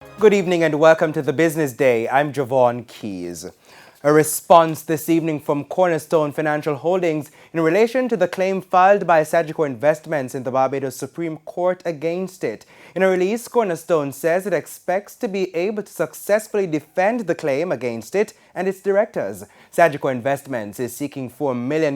Good evening and welcome to the Business Day. I'm Javon Keys. A response this evening from Cornerstone Financial Holdings in relation to the claim filed by Sagicor Investments in the Barbados Supreme Court against it. In a release, Cornerstone says it expects to be able to successfully defend the claim against it and its directors. Sagicor Investments is seeking $4 million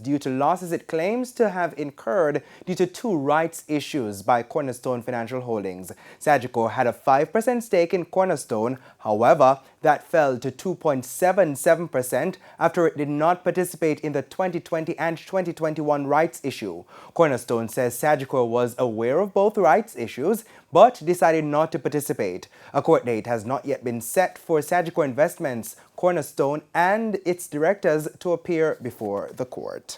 due to losses it claims to have incurred due to two rights issues by Cornerstone Financial Holdings. Sagicor had a 5% stake in Cornerstone. However, that fell to 2.77% after it did not participate in the 2020 and 2021 rights issue. Cornerstone says Sagicor was aware of both rights issues but decided not to participate. A court date has not yet been set for Sagicor Investments, Cornerstone, and its directors to appear before the court.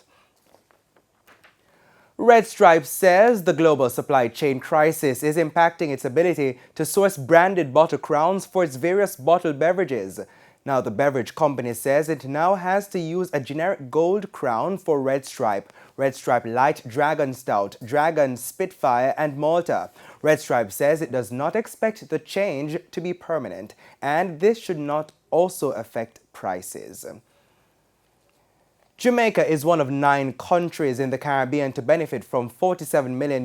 Red Stripe says the global supply chain crisis is impacting its ability to source branded bottle crowns for its various bottled beverages. Now, the beverage company says it now has to use a generic gold crown for Red Stripe Light Dragon Stout, Dragon Spitfire, and Malta. Red Stripe says it does not expect the change to be permanent, and this should not also affect prices. Jamaica is one of 9 countries in the Caribbean to benefit from $47 million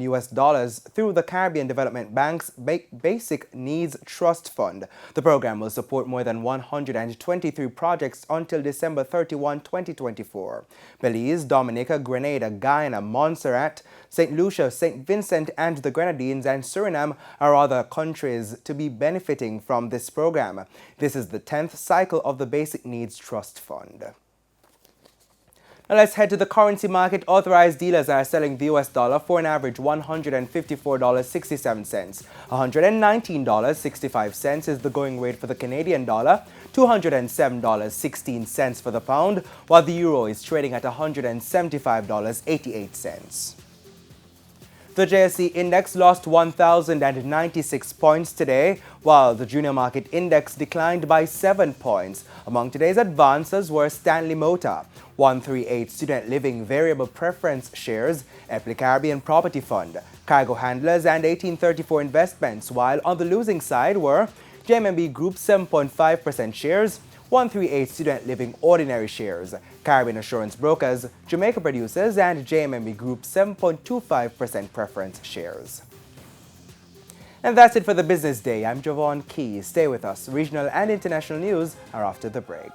through the Caribbean Development Bank's Basic Needs Trust Fund. The program will support more than 123 projects until December 31, 2024. Belize, Dominica, Grenada, Guyana, Montserrat, St. Lucia, St. Vincent and the Grenadines, and Suriname are other countries to be benefiting from this program. This is the 10th cycle of the Basic Needs Trust Fund. Now let's head to the currency market. Authorized dealers are selling the US dollar for an average $154.67. $119.65 is the going rate for the Canadian dollar, $207.16 for the pound, while the euro is trading at $175.88. The JSE index lost 1,096 points today, while the junior market index declined by 7 points. Among today's advances were Stanley Motor, 138 Student Living Variable Preference Shares, Epley Caribbean Property Fund, Cargo Handlers, and 1834 Investments, while on the losing side were JMB Group 7.5% shares, 138 Student Living Ordinary Shares, Caribbean Assurance Brokers, Jamaica Producers, and JMB Group 7.25% Preference Shares. And that's it for the Business Day. I'm Javon Key. Stay with us. Regional and international news are after the break.